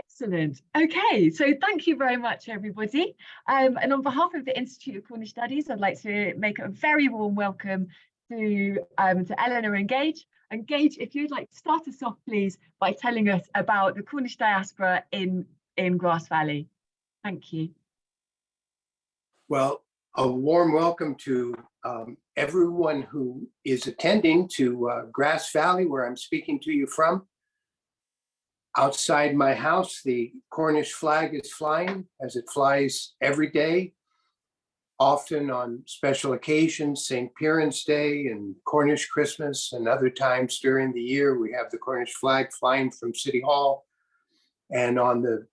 Excellent. Okay, so thank you very much, everybody. And on behalf of the Institute of Cornish Studies, I'd like to make a very warm welcome to Eleanor and Gage. And Gage, if you'd like to start us off, please, by telling us about the Cornish diaspora in Grass Valley. Thank you. Well, a warm welcome to everyone who is attending to Grass Valley, where I'm speaking to you from. Outside my house, the Cornish flag is flying, as it flies every day, often on special occasions, St. Piran's Day and Cornish Christmas, and other times during the year, we have the Cornish flag flying from City Hall and on the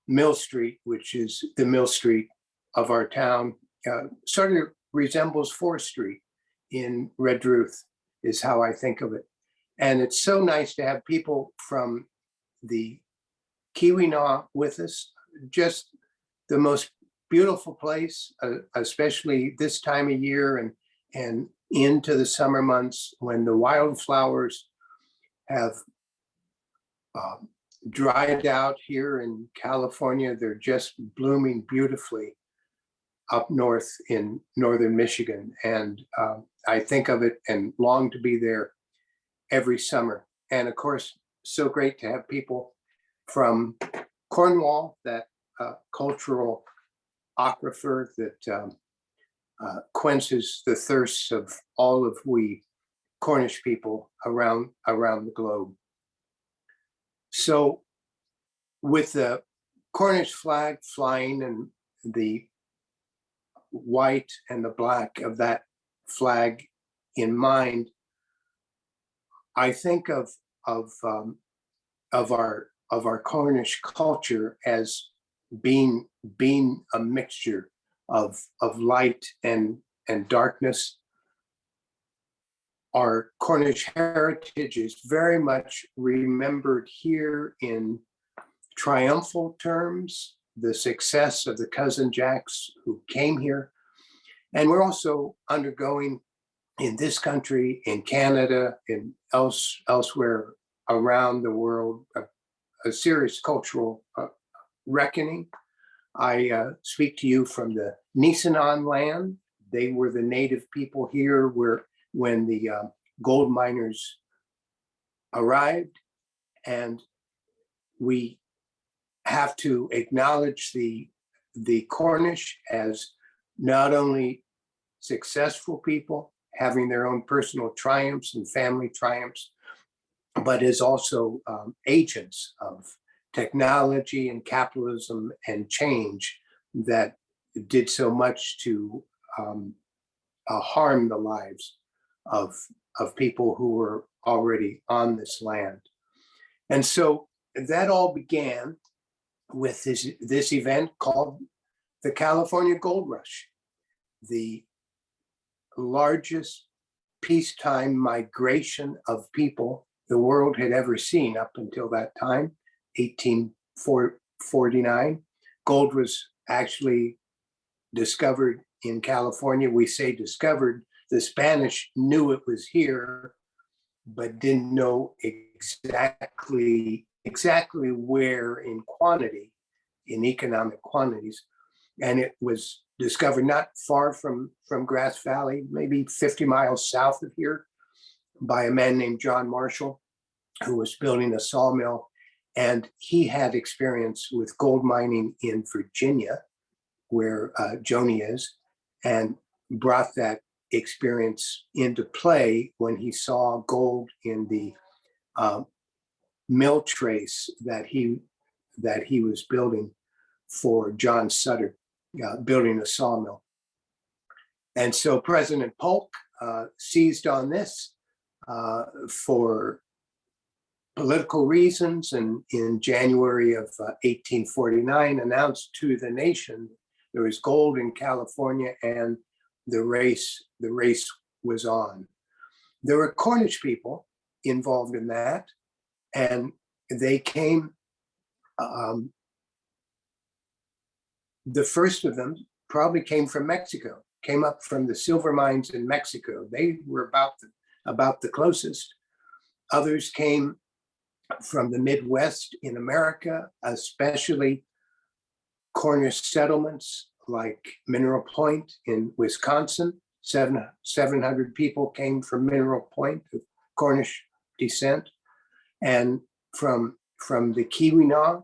Mill Street, which is the Mill Street of our town. Sort of resembles 4th Street in Redruth, is how I think of it. And it's so nice to have people from the Keweenaw with us. Just the most beautiful place, especially this time of year and into the summer months when the wildflowers have dried out here in California. They're just blooming beautifully up north in northern Michigan. And I think of it and long to be there every summer. And of course, so great to have people from Cornwall, that cultural aquifer that quenches the thirsts of all of we Cornish people around the globe. So with the Cornish flag flying and the white and the black of that flag in mind, I think of our Cornish culture as being a mixture of light and darkness. Our Cornish heritage is very much remembered here in triumphal terms, the success of the cousin Jacks who came here. And we're also undergoing in this country, in Canada, and elsewhere around the world, a serious cultural reckoning. I speak to you from the Nisenan land. They were the native people here when the gold miners arrived. And we have to acknowledge the Cornish as not only successful people, having their own personal triumphs and family triumphs, but as also agents of technology and capitalism and change that did so much to harm the lives of people who were already on this land. And so that all began with this event called the California Gold Rush, the largest peacetime migration of people the world had ever seen up until that time, 1849. Gold was actually discovered in California. We say discovered. The Spanish knew it was here, but didn't know exactly where in quantity, in economic quantities. And it was discovered not far from Grass Valley, maybe 50 miles south of here, by a man named John Marshall, who was building a sawmill. And he had experience with gold mining in Virginia, where Joni is, and brought that experience into play when he saw gold in the mill trace that he was building for John Sutter, building a sawmill. And so President Polk seized on this for political reasons, and in January of 1849 announced to the nation there was gold in California, and the race was on. There were Cornish people involved in that, and they came. The first of them probably came from Mexico, came up from the silver mines in Mexico. They were about the closest. Others came from the Midwest in America, especially Cornish settlements like Mineral Point in Wisconsin. 700 people came from Mineral Point of Cornish descent. And from the Keweenaw,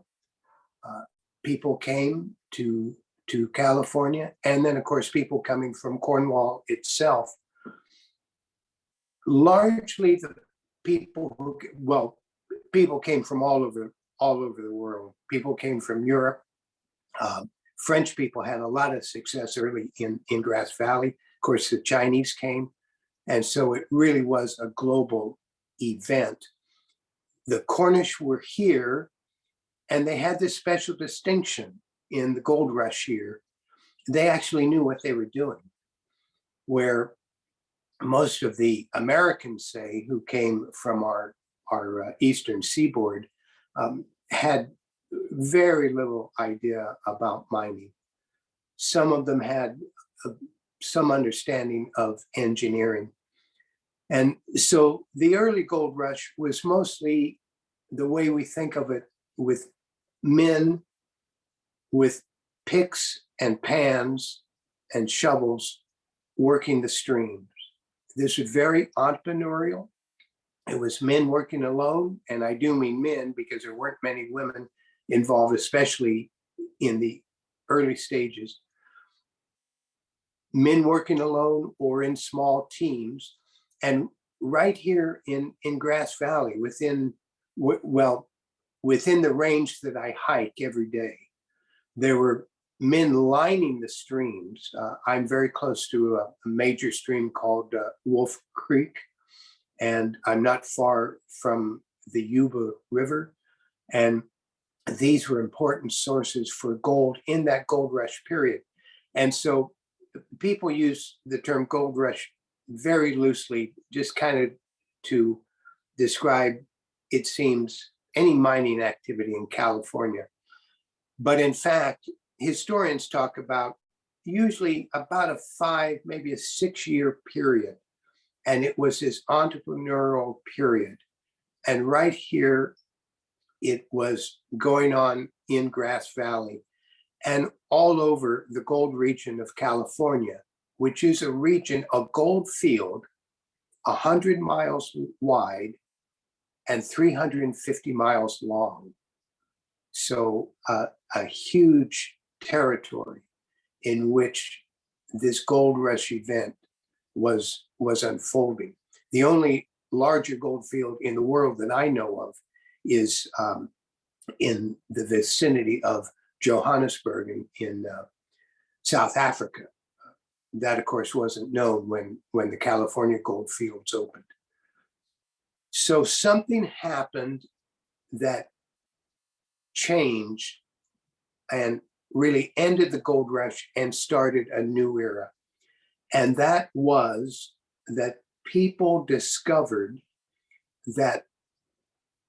people came to California. And then, of course, people coming from Cornwall itself. Largely the people who, well, people came from all over the world. People came from Europe. French people had a lot of success early in Grass Valley. Of course, the Chinese came. And so it really was a global event. The Cornish were here, and they had this special distinction in the gold rush year. They actually knew what they were doing, where most of the Americans, say, who came from our eastern seaboard, had very little idea about mining. Some of them had some understanding of engineering. And so the early gold rush was mostly the way we think of it, with men with picks and pans and shovels working the streams. This was very entrepreneurial. It was men working alone, and I do mean men because there weren't many women involved, especially in the early stages. Men working alone or in small teams. And right here in Grass Valley, within the range that I hike every day, there were men lining the streams. I'm very close to a major stream called Wolf Creek, and I'm not far from the Yuba River. And these were important sources for gold in that gold rush period. And so people use the term gold rush very loosely, just kind of to describe, it seems, any mining activity in California. But in fact, historians talk about usually about a 5, maybe a 6-year period. And it was this entrepreneurial period. And right here, it was going on in Grass Valley and all over the gold region of California, which is a region, a gold field, 100 miles wide and 350 miles long. So a huge territory in which this gold rush event was unfolding. The only larger gold field in the world that I know of is in the vicinity of Johannesburg in South Africa. That, of course, wasn't known when the California gold fields opened. So something happened that changed and really ended the gold rush and started a new era. And that was that people discovered that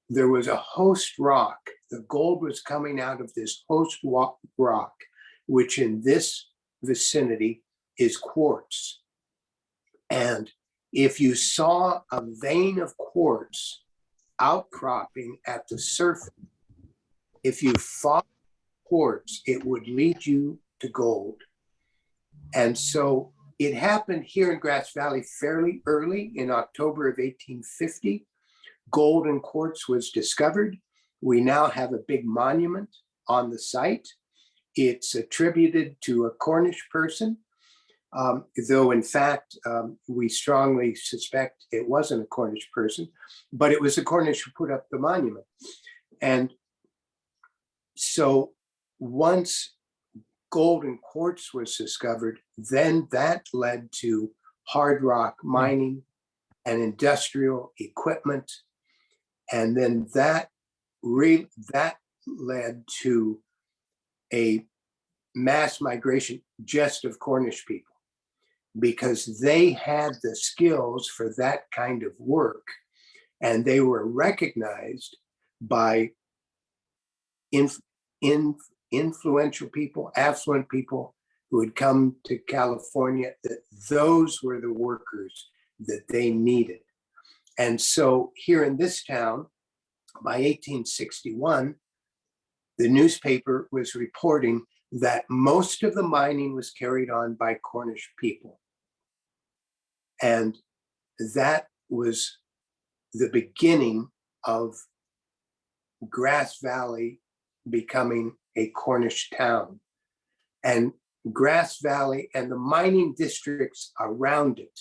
there was a host rock. The gold was coming out of this host rock, which in this vicinity is quartz. And if you saw a vein of quartz outcropping at the surface, if you followed quartz, it would lead you to gold. And so it happened here in Grass Valley fairly early in October of 1850. Gold and quartz was discovered. We now have a big monument on the site. It's attributed to a Cornish person, though in fact, we strongly suspect it wasn't a Cornish person, but it was the Cornish who put up the monument. And so once gold and quartz was discovered, then that led to hard rock mining and industrial equipment. And then that led to a mass migration just of Cornish people, because they had the skills for that kind of work, and they were recognized by influential people, affluent people who had come to California, that those were the workers that they needed. And so here in this town, by 1861, the newspaper was reporting that most of the mining was carried on by Cornish people. And that was the beginning of Grass Valley becoming a Cornish town. And Grass Valley and the mining districts around it.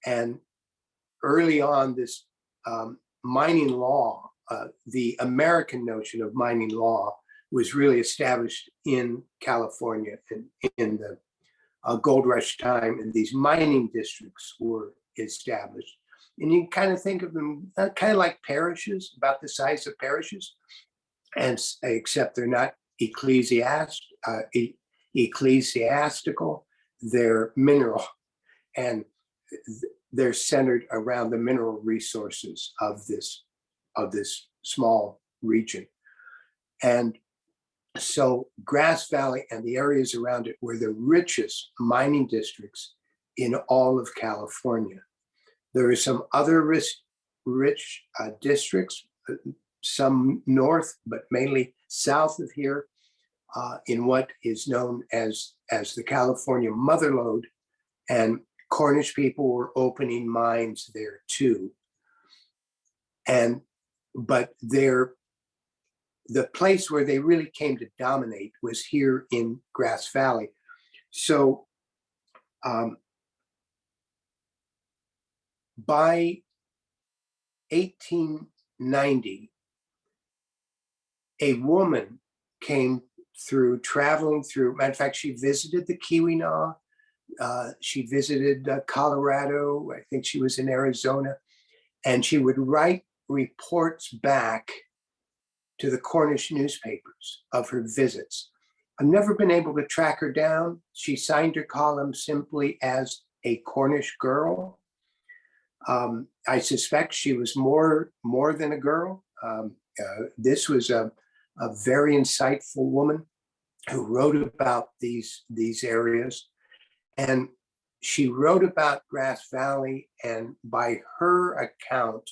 And early on, this mining law, the American notion of mining law, was really established in California in the gold rush time, and these mining districts were established. And you kind of think of them kind of like parishes, about the size of parishes, and except they're not ecclesiastical, they're mineral, and they're centered around the mineral resources of this small region. And so Grass Valley and the areas around it were the richest mining districts in all of California. There are some other rich districts, some north, but mainly south of here, in what is known as the California Mother Lode, and Cornish people were opening mines there too. But the place where they really came to dominate was here in Grass Valley. So by 1890, a woman came traveling through, matter of fact, she visited the Keweenaw, she visited Colorado, I think she was in Arizona, and she would write reports back to the Cornish newspapers of her visits. I've never been able to track her down. She signed her column simply as a Cornish girl. I suspect she was more than a girl. This was a very insightful woman who wrote about these areas. And she wrote about Grass Valley, and by her account,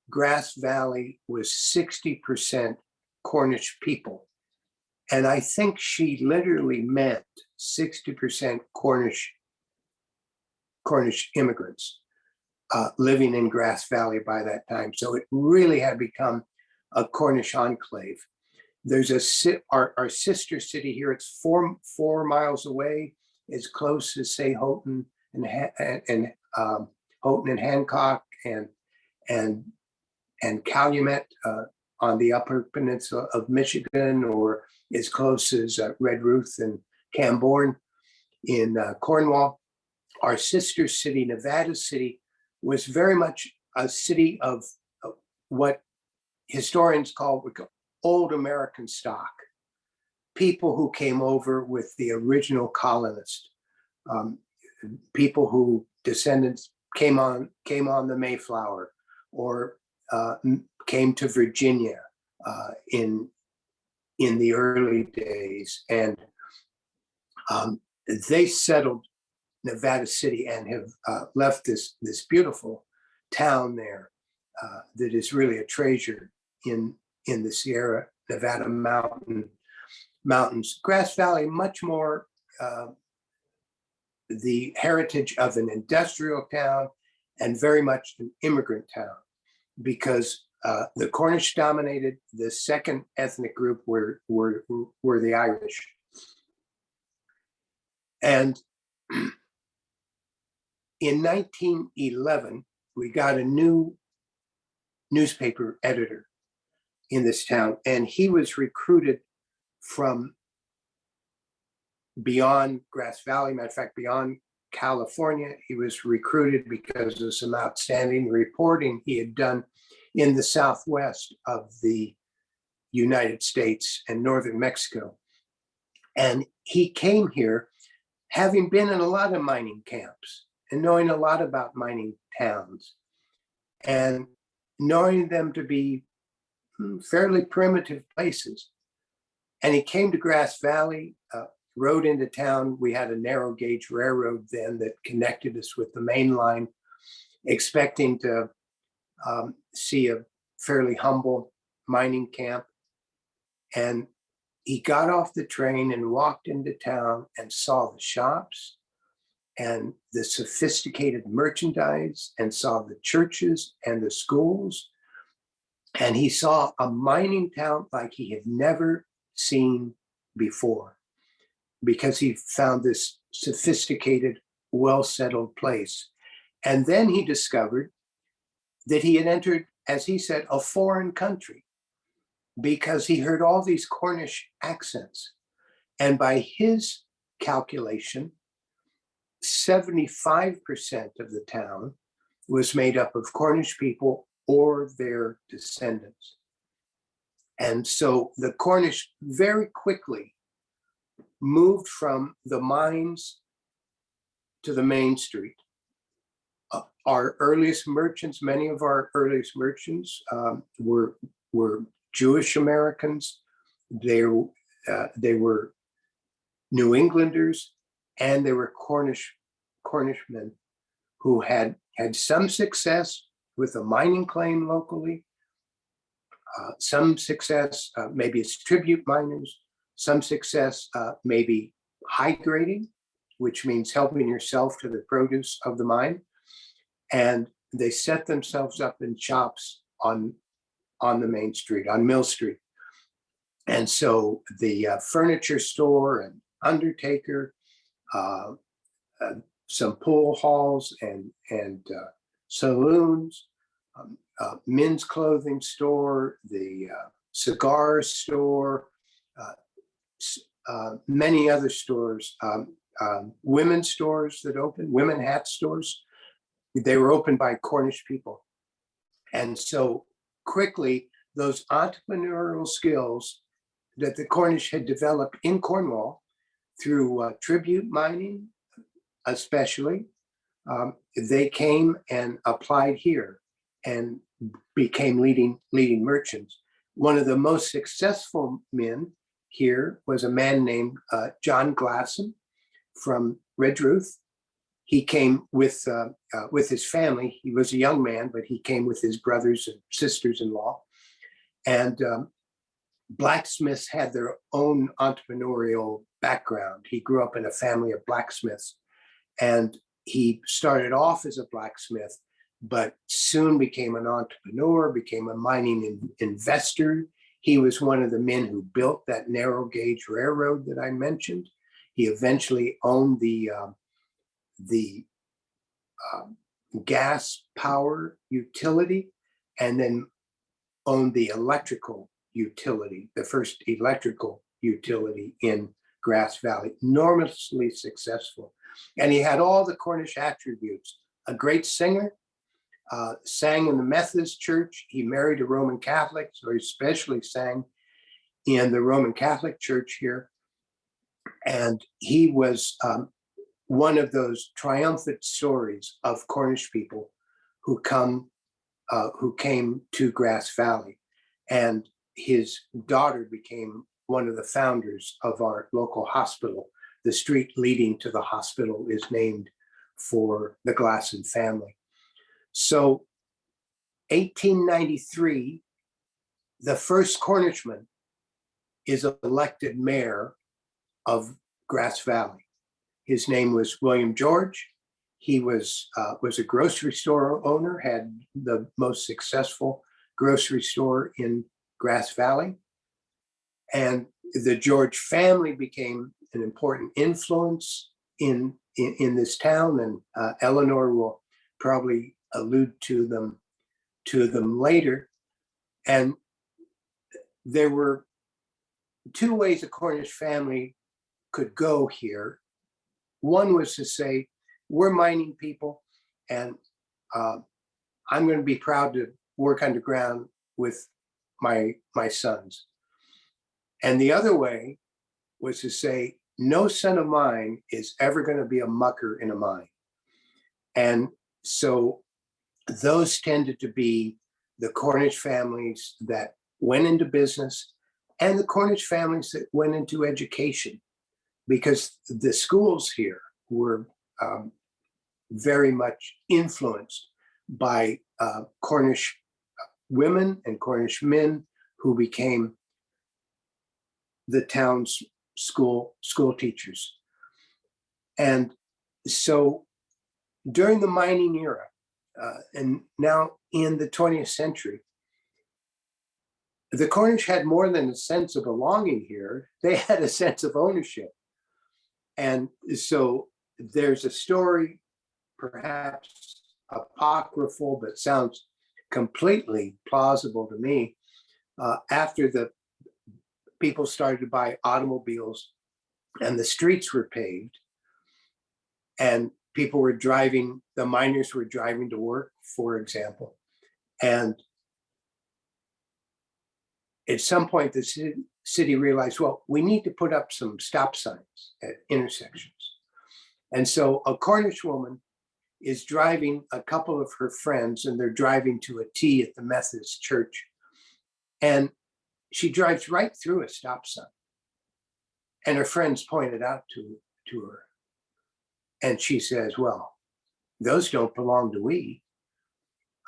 Grass Valley was 60% Cornish people. And I think she literally meant 60% Cornish immigrants living in Grass Valley by that time. So it really had become a Cornish enclave. There's our sister city here. It's 4 miles away, as close as say Houghton and Hancock and Calumet on the Upper Peninsula of Michigan, or as close as Red Ruth and Camborne in Cornwall. Our sister city, Nevada City, was very much a city of what historians call old American stock, people who came over with the original colonists, people who descendants came on the Mayflower, or came to Virginia in the early days, and they settled Nevada City and have left this beautiful town there that is really a treasure in the Sierra Nevada mountains. Grass Valley, much more the heritage of an industrial town and very much an immigrant town, because the Cornish dominated. The second ethnic group were the Irish. And in 1911, we got a new newspaper editor in this town, and he was recruited from beyond Grass Valley, matter of fact, beyond California. He was recruited because of some outstanding reporting he had done in the Southwest of the United States and northern Mexico. And he came here having been in a lot of mining camps and knowing a lot about mining towns and knowing them to be fairly primitive places. And he came to Grass Valley, rode into town. We had a narrow gauge railroad then that connected us with the main line, expecting to see a fairly humble mining camp. And he got off the train and walked into town and saw the shops and the sophisticated merchandise and saw the churches and the schools. And he saw a mining town like he had never seen before, because he found this sophisticated, well-settled place. And then he discovered that he had entered, as he said, a foreign country, because he heard all these Cornish accents. And by his calculation, 75% of the town was made up of Cornish people or their descendants. And so the Cornish very quickly moved from the mines to the main street. Our earliest merchants, many of our earliest merchants were Jewish Americans. They were New Englanders, and they were Cornishmen who had some success with a mining claim locally, some success maybe as tribute miners, some success maybe high grading, which means helping yourself to the produce of the mine. And they set themselves up in shops on the main street, on Mill Street. And so the furniture store and undertaker, some pool halls and saloons, men's clothing store, the cigar store, many other stores, women's stores that opened, women hat stores. They were opened by Cornish people. And so quickly, those entrepreneurial skills that the Cornish had developed in Cornwall through tribute mining, especially, they came and applied here and became leading merchants. One of the most successful men here was a man named John Glasson from Redruth. He came with his family. He was a young man, but he came with his brothers and sisters-in-law. And blacksmiths had their own entrepreneurial background. He grew up in a family of blacksmiths, and he started off as a blacksmith, but soon became an entrepreneur, became a mining investor. He was one of the men who built that narrow gauge railroad that I mentioned. He eventually owned the gas power utility, and then owned the electrical utility, the first electrical utility in Grass Valley, enormously successful. And he had all the Cornish attributes: a great singer, sang in the Methodist church. He married a Roman Catholic, so he especially sang in the Roman Catholic church here. And he was one of those triumphant stories of Cornish people who came to Grass Valley. And his daughter became one of the founders of our local hospital. The street leading to the hospital is named for the Glasson family. So 1893, the first Cornishman is elected mayor of Grass Valley. His name was William George. He was a grocery store owner, had the most successful grocery store in Grass Valley. And the George family became an important influence in this town, and Eleanor will probably allude to them later. And there were two ways a Cornish family could go here. One was to say, we're mining people, and I'm going to be proud to work underground with my sons. And the other way was to say, no son of mine is ever going to be a mucker in a mine. And so those tended to be the Cornish families that went into business and the Cornish families that went into education, because the schools here were very much influenced by Cornish women and Cornish men who became the town's school teachers. And so during the mining era, and now in the 20th century, the Cornish had more than a sense of belonging here. They had a sense of ownership. And so there's a story, perhaps apocryphal, but sounds completely plausible to me. After the people started to buy automobiles and the streets were paved and people were driving, the miners were driving to work, for example. And at some point, the city realized, well, we need to put up some stop signs at intersections. And so a Cornish woman is driving a couple of her friends, and they're driving to a tea at the Methodist church. And she drives right through a stop sign. And her friends pointed out to her. And she says, well, those don't belong to we.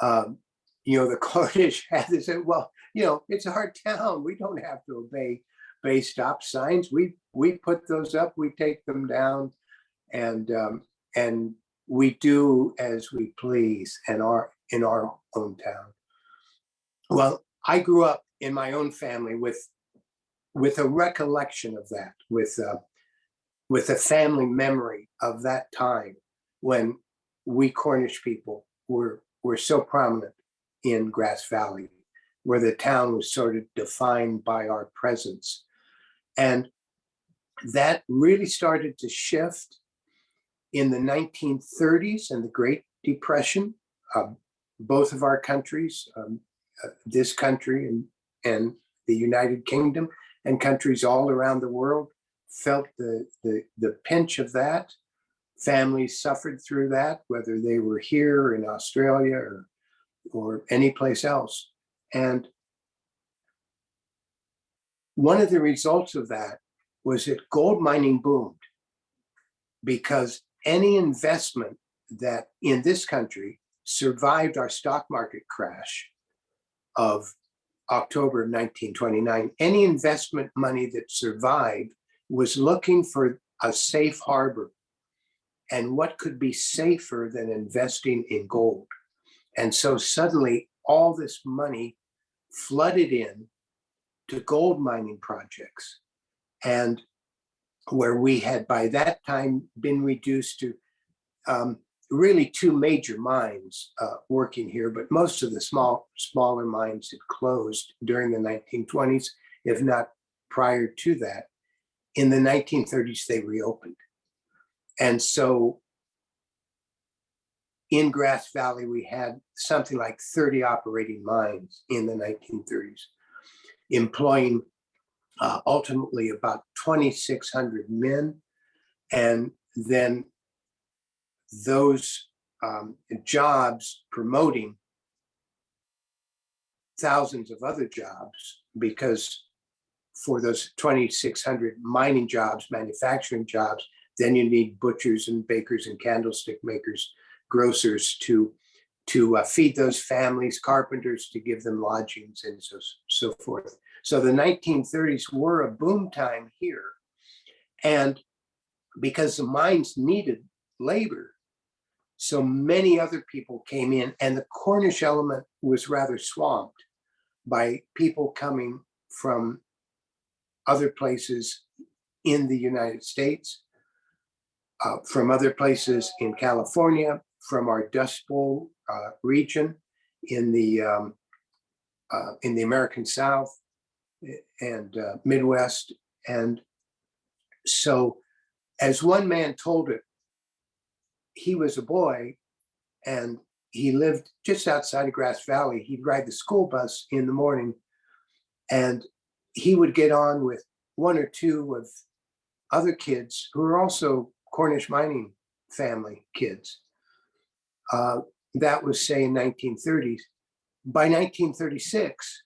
The Cornish had to say, well, it's our town. We don't have to obey stop signs. We put those up, we take them down, and we do as we please in our own town. Well, I grew up in my own family with a recollection of that, with a family memory of that time when we Cornish people were so prominent in Grass Valley, where the town was sort of defined by our presence. And that really started to shift in the 1930s and the Great Depression. Both of our countries, this country and the United Kingdom, and countries all around the world, felt the pinch of that. Families suffered through that, whether they were here in Australia or any place else. And one of the results of that was that gold mining boomed, because any investment that in this country survived our stock market crash of October of 1929, any investment money that survived was looking for a safe harbor. And what could be safer than investing in gold? And so suddenly all this money flooded in to gold mining projects. And where we had by that time been reduced to really two major mines working here, but most of the smaller mines had closed during the 1920s, if not prior to that. In the 1930s, they reopened. And so in Grass Valley, we had something like 30 operating mines in the 1930s, employing ultimately about 2,600 men. And then those jobs promoting thousands of other jobs, because for those 2,600 mining jobs, manufacturing jobs, then you need butchers and bakers and candlestick makers, grocers to feed those families, carpenters to give them lodgings, and so forth. So the 1930s were a boom time here. And because the mines needed labor, so many other people came in, and the Cornish element was rather swamped by people coming from other places in the United States, from other places in California, from our Dust Bowl region in the American South and Midwest. And so, as one man told it, he was a boy and he lived just outside of Grass Valley. He'd ride the school bus in the morning, and he would get on with one or two of other kids who were also Cornish mining family kids. That was, say, in 1930s. By 1936,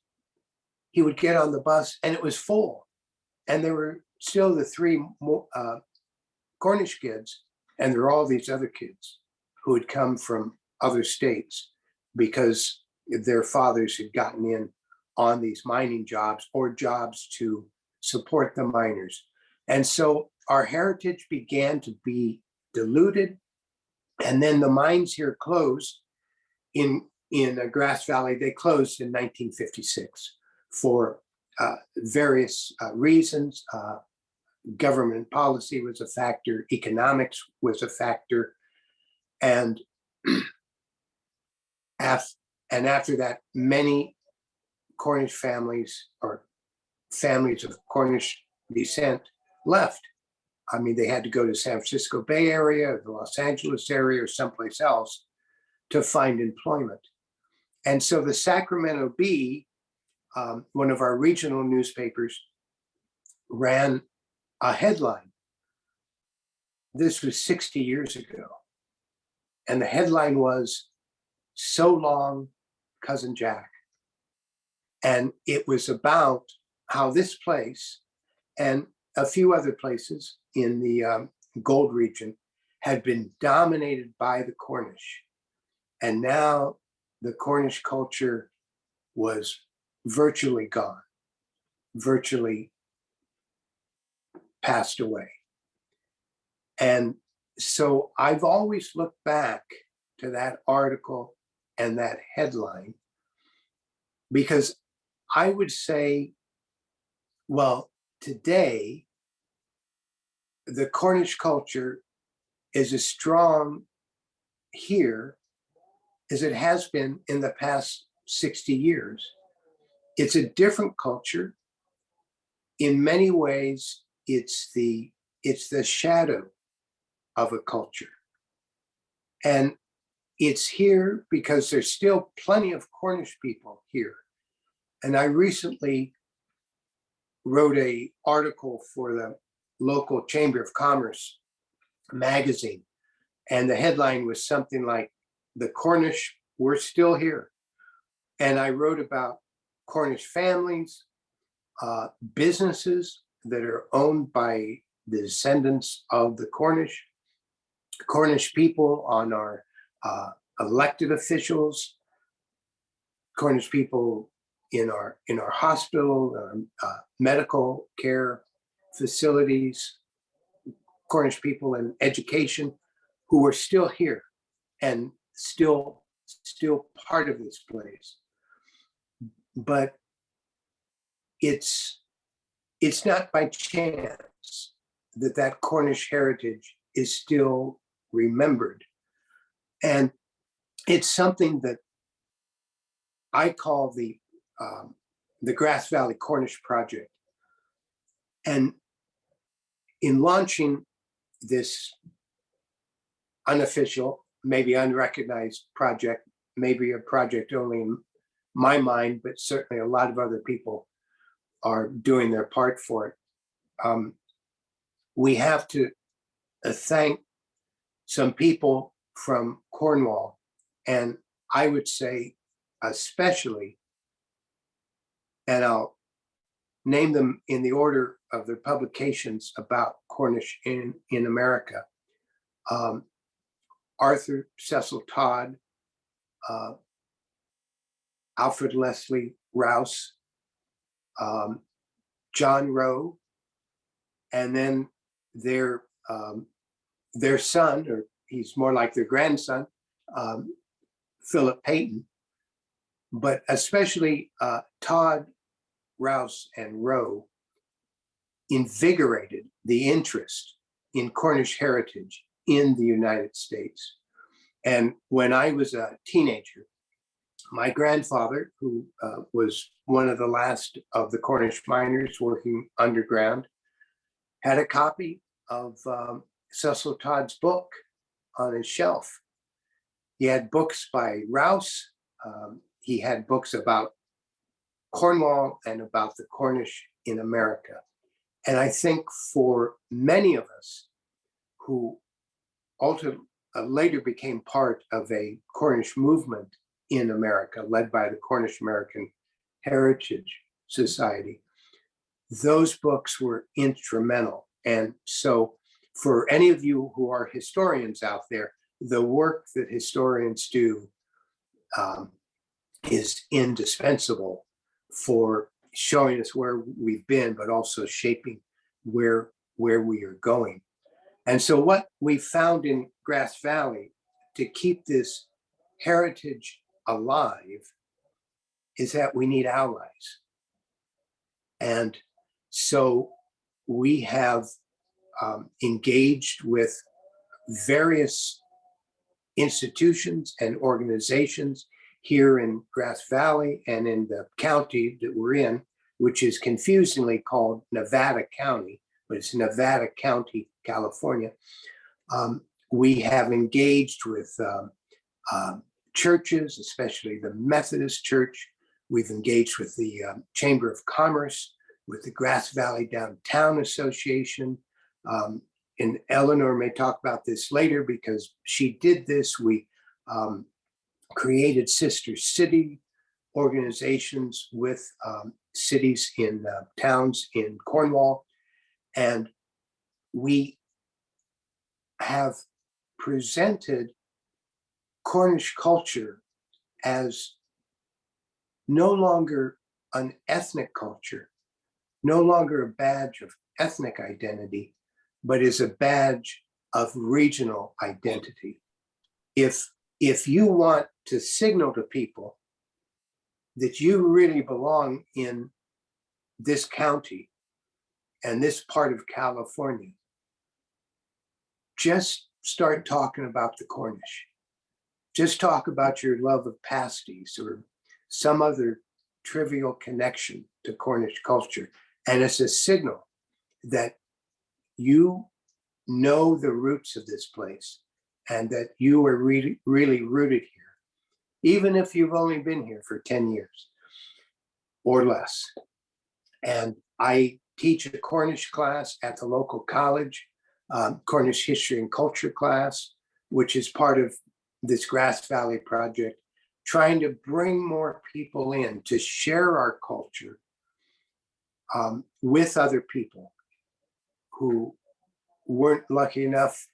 he would get on the bus and it was full. And there were still the three Cornish kids, and there were all these other kids who had come from other states because their fathers had gotten in on these mining jobs or jobs to support the miners. And so our heritage began to be diluted. And then the mines here closed in Grass Valley. They closed in 1956 for various reasons. Government policy was a factor, economics was a factor. And after that, many Cornish families or families of Cornish descent left. I mean, they had to go to San Francisco Bay Area, the Los Angeles area, or someplace else to find employment. And so the Sacramento Bee, one of our regional newspapers, ran a headline. This was 60 years ago. And the headline was, "So long, Cousin Jack." And it was about how this place and a few other places in the gold region had been dominated by the Cornish. And now the Cornish culture was virtually gone, virtually passed away. And so I've always looked back to that article and that headline because I would say, well, today, the Cornish culture is as strong here as it has been in the past 60 years. It's a different culture. In many ways, it's the shadow of a culture. And it's here because there's still plenty of Cornish people here. And I recently wrote an article for the local Chamber of Commerce magazine. And the headline was something like, "The Cornish, we're still here." And I wrote about Cornish families, businesses that are owned by the descendants of the Cornish people on our elected officials, Cornish people in our hospital, medical care facilities, Cornish people in education who are still here and still part of this place. But it's not by chance that Cornish heritage is still remembered. And it's something that I call the Grass Valley Cornish Project. And in launching this unofficial, maybe unrecognized project, maybe a project only in my mind, but certainly a lot of other people are doing their part for it. We have to thank some people from Cornwall, and I would say especially, and I'll name them in the order of their publications about Cornish in America. Arthur Cecil Todd, Alfred Leslie Rouse, John Rowe, and then their son, or he's more like their grandson, Philip Payton, but especially Todd, Rouse, and Rowe invigorated the interest in Cornish heritage in the United States. And when I was a teenager, my grandfather, who was one of the last of the Cornish miners working underground, had a copy of Cecil Todd's book on his shelf. He had books by Rouse. He had books about Cornwall and about the Cornish in America. And I think for many of us who later became part of a Cornish movement in America, led by the Cornish American Heritage Society, those books were instrumental. And so for any of you who are historians out there, the work that historians do is indispensable for showing us where we've been, but also shaping where we are going. And so what we found in Grass Valley to keep this heritage alive is that we need allies. And so we have engaged with various institutions and organizations here in Grass Valley and in the county that we're in, which is confusingly called Nevada County, but it's Nevada County, California. We have engaged with churches, especially the Methodist Church. We've engaged with the Chamber of Commerce, with the Grass Valley Downtown Association. And Eleanor may talk about this later because she did this. We created sister city organizations with cities in towns in Cornwall. And we have presented Cornish culture as no longer an ethnic culture, no longer a badge of ethnic identity, but is a badge of regional identity. If you want to signal to people that you really belong in this county and this part of California, just start talking about the Cornish. Just talk about your love of pasties or some other trivial connection to Cornish culture. And it's a signal that you know the roots of this place and that you are really, really rooted here, even if you've only been here for 10 years or less. And I teach a Cornish class at the local college, Cornish history and culture class, which is part of this Grass Valley project, trying to bring more people in to share our culture with other people who weren't lucky enough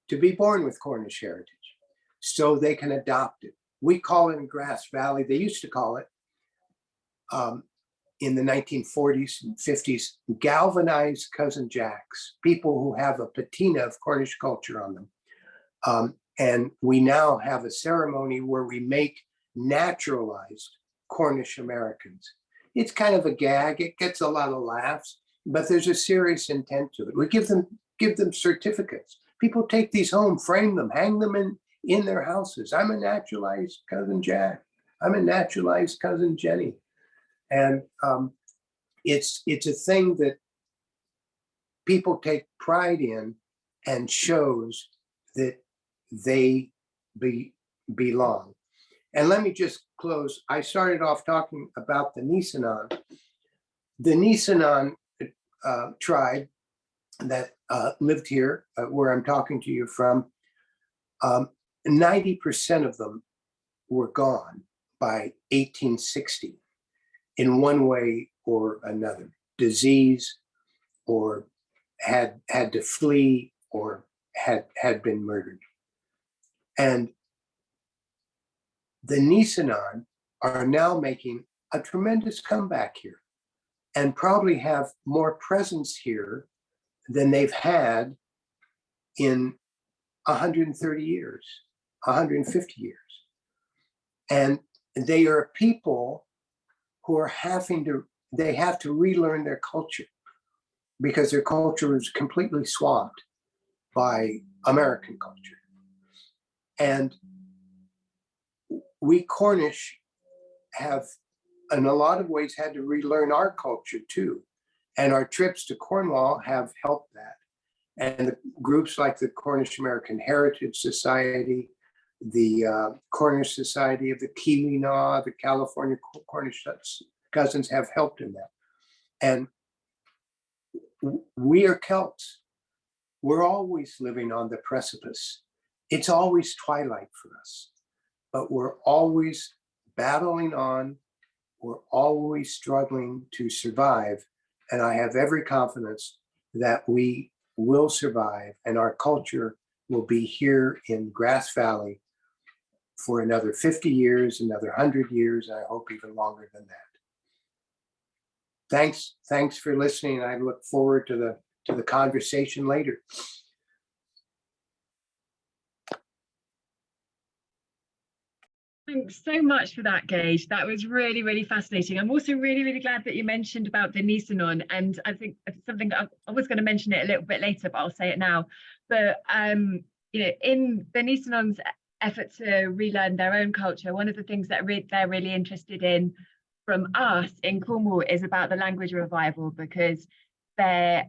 to be born with Cornish heritage, so they can adopt it. We call it in Grass Valley, they used to call it in the 1940s and 50s, galvanized cousin jacks, people who have a patina of Cornish culture on them. And we now have a ceremony where we make naturalized Cornish Americans. It's kind of a gag, it gets a lot of laughs, but there's a serious intent to it. We give them certificates. People take these home, frame them, hang them in their houses. I'm a naturalized cousin Jack. I'm a naturalized cousin Jenny. And it's a thing that people take pride in and shows that they belong. And let me just close. I started off talking about the Nisenan. The Nisenan tribe that lived here, where I'm talking to you from, 90% of them were gone by 1860 in one way or another, disease, or had to flee, or had been murdered. And the Nisenan are now making a tremendous comeback here and probably have more presence here than they've had in 130 years, 150 years. And they are people who are they have to relearn their culture because their culture is completely swamped by American culture. And we Cornish have, in a lot of ways, had to relearn our culture too. And our trips to Cornwall have helped that. And the groups like the Cornish American Heritage Society, the Cornish Society of the Keweenaw, the California Cornish Cousins have helped in that. And we are Celts. We're always living on the precipice. It's always twilight for us, but we're always battling on. We're always struggling to survive. And I have every confidence that we will survive and our culture will be here in Grass Valley for another 50 years, another 100 years, and I hope even longer than that. thanks for listening. I look forward to the conversation later. Thanks so much for that, Gage. That was really, really fascinating. I'm also really, really glad that you mentioned about the Nisenon, and I think it's something that I was going to mention it a little bit later, but I'll say it now. But in the Nisenon's effort to relearn their own culture, one of the things that they're really interested in from us in Cornwall is about the language revival, because they're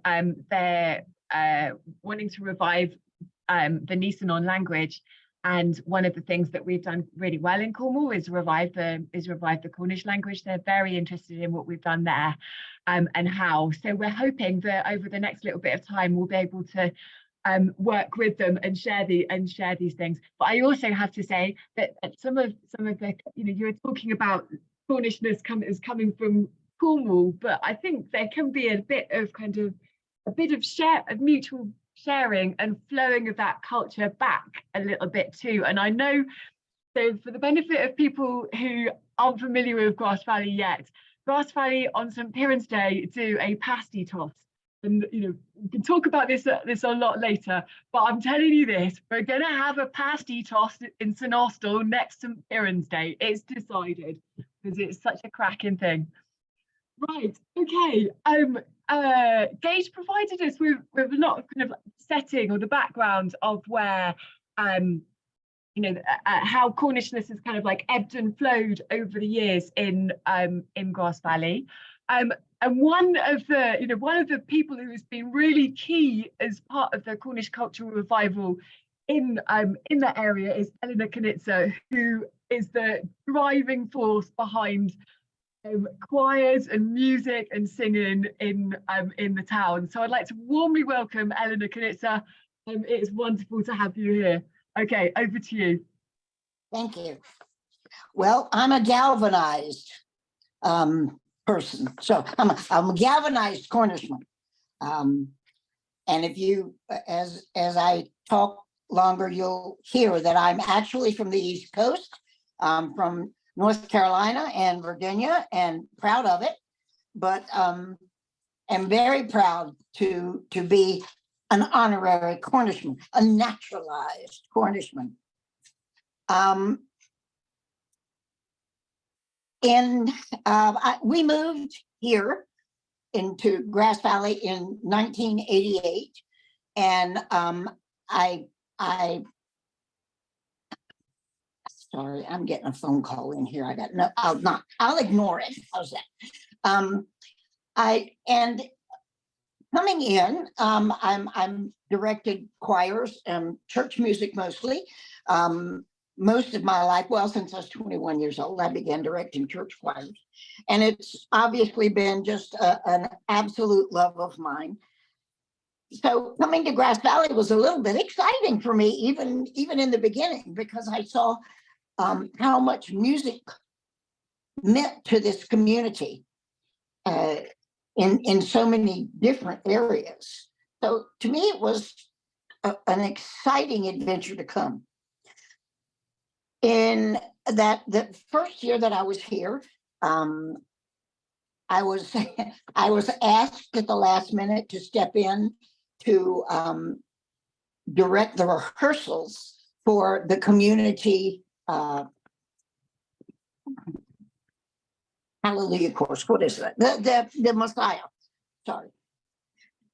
wanting to revive the Nisenon language. And one of the things that we've done really well in Cornwall is revive the Cornish language. They're very interested in what we've done there, and how. So we're hoping that over the next little bit of time we'll be able to work with them and share these things. But I also have to say that some of the, you were talking about Cornishness is coming from Cornwall, but I think there can be a bit of mutual sharing and flowing of that culture back a little bit too. And I know, so for the benefit of people who aren't familiar with Grass Valley yet, Grass Valley on St. Piran's Day do a pasty toss. And we can talk about this a lot later, but I'm telling you this, we're gonna have a pasty toss in St. Austell next St. Piran's Day. It's decided, because it's such a cracking thing. Right, okay. Gage provided us with a lot of kind of setting or the background of where how Cornishness has kind of like ebbed and flowed over the years in Grass Valley. And one of the people who has been really key as part of the Cornish cultural revival in that area is Eleanor Kennitzer, who is the driving force behind choirs and music and singing in the town. So I'd like to warmly welcome Eleanor Kennitzer. It is wonderful to have you here. Okay, over to you. Thank you. Well, I'm a galvanized person, so I'm a galvanized Cornishman. And if you, as I talk longer, you'll hear that I'm actually from the East Coast, from North Carolina and Virginia, and proud of it, but am very proud to be an honorary Cornishman, a naturalized Cornishman. We moved here into Grass Valley in 1988, and sorry, I'm getting a phone call in here. I'll ignore it. How's that? And coming in, I'm directed choirs and church music mostly. Most of my life, well, since I was 21 years old, I began directing church choirs. And it's obviously been just an absolute love of mine. So coming to Grass Valley was a little bit exciting for me, even in the beginning, because I saw how much music meant to this community in so many different areas. So to me, it was an exciting adventure to come. In the first year that I was here, I was asked at the last minute to step in to direct the rehearsals for the community Hallelujah course. What is that? The Messiah. Sorry.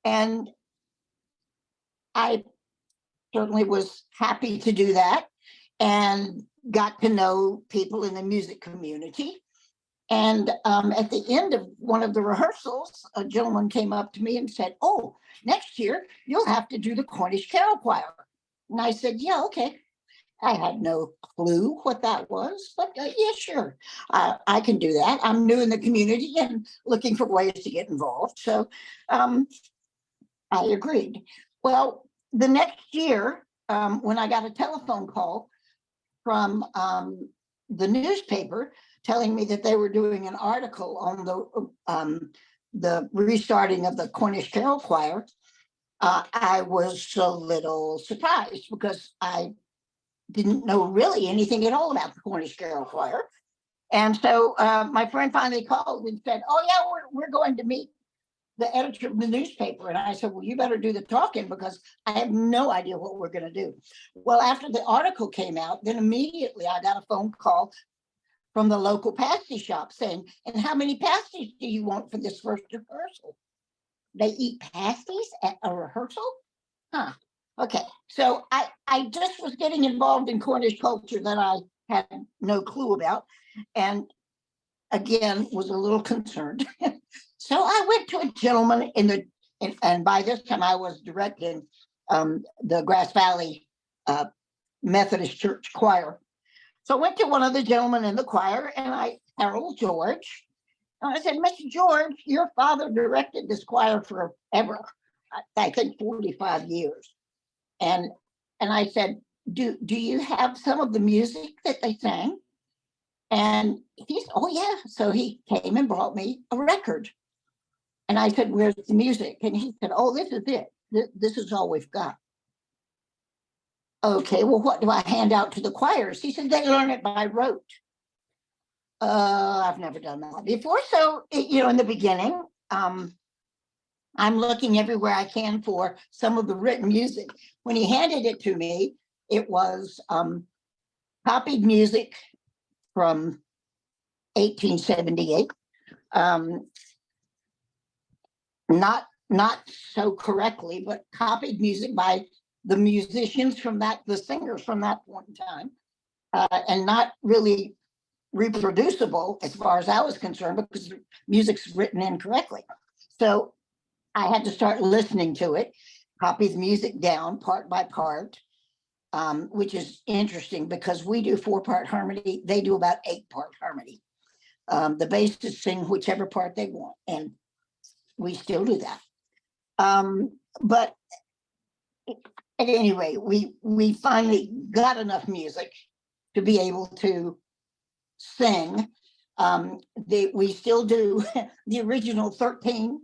And I certainly was happy to do that and got to know people in the music community. And at the end of one of the rehearsals, a gentleman came up to me and said, "Oh, next year you'll have to do the Cornish Carol Choir." And I said, "Yeah, okay." I had no clue what that was, but yeah, sure, I can do that. I'm new in the community and looking for ways to get involved. So I agreed. Well, the next year, when I got a telephone call from the newspaper telling me that they were doing an article on the restarting of the Cornish Carol Choir, I was a little surprised because I didn't know really anything at all about the Cornish Carol Choir. And so my friend finally called and said, oh yeah, we're going to meet the editor of the newspaper. And I said, well, you better do the talking because I have no idea what we're going to do. Well, after the article came out, then immediately I got a phone call from the local pasty shop saying, and how many pasties do you want for this first rehearsal? They eat pasties at a rehearsal? Huh. Okay. So I just was getting involved in Cornish culture that I had no clue about. And again, was a little concerned. So I went to a gentleman and by this time I was directing the Grass Valley Methodist Church choir. So I went to one of the gentlemen in the choir and Harold George, and I said, Mr. George, your father directed this choir forever, I think 45 years. And I said, do you have some of the music that they sang? And he said, oh yeah. So he came and brought me a record. And I said, where's the music? And he said, oh, this is it. This is all we've got. Okay, well, what do I hand out to the choirs? He said, they learn it by rote. I've never done that before. So, in the beginning, I'm looking everywhere I can for some of the written music. When he handed it to me, it was copied music from 1878. Not so correctly, but copied music by the musicians the singers from that point in time, and not really reproducible as far as I was concerned because the music's written incorrectly. So I had to start listening to it, copy the music down part by part, which is interesting because we do 4-part harmony. They do about 8-part harmony. The bassists sing whichever part they want, and we still do that. But at any rate, we finally got enough music to be able to sing. We still do the original 13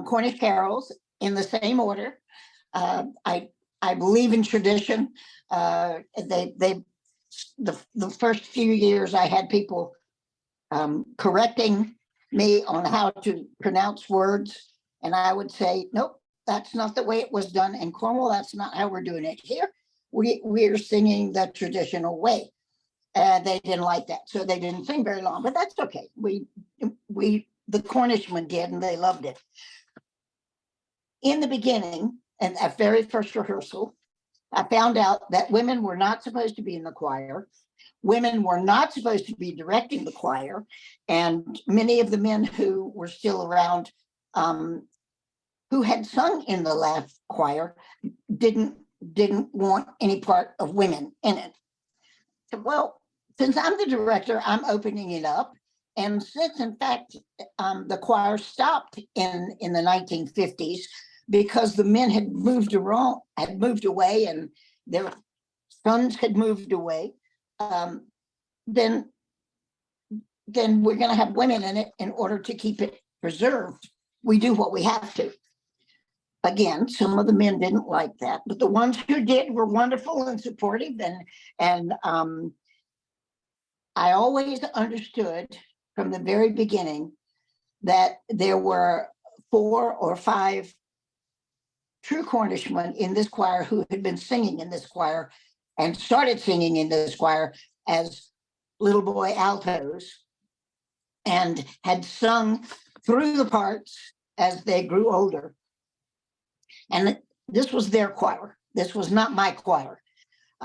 Cornish carols in the same order. I believe in tradition. The first few years I had people correcting me on how to pronounce words, and I would say, nope, that's not the way it was done in Cornwall. That's not how we're doing it here. We're singing the traditional way. They didn't like that, so they didn't sing very long, but that's okay. The Cornishmen did, and they loved it. In the beginning, and at very first rehearsal, I found out that women were not supposed to be in the choir. Women were not supposed to be directing the choir, and many of the men who were still around, who had sung in the last choir, didn't want any part of women in it. So, well, since I'm the director, I'm opening it up, and since in fact the choir stopped in the 1950s because the men had moved away, and their sons had moved away. Then we're going to have women in it in order to keep it preserved. We do what we have to. Again, some of the men didn't like that, but the ones who did were wonderful and supportive. And I always understood from the very beginning that there were 4 or 5 true Cornishmen in this choir who had been singing in this choir and started singing in this choir as little boy altos and had sung through the parts as they grew older. And this was their choir. This was not my choir,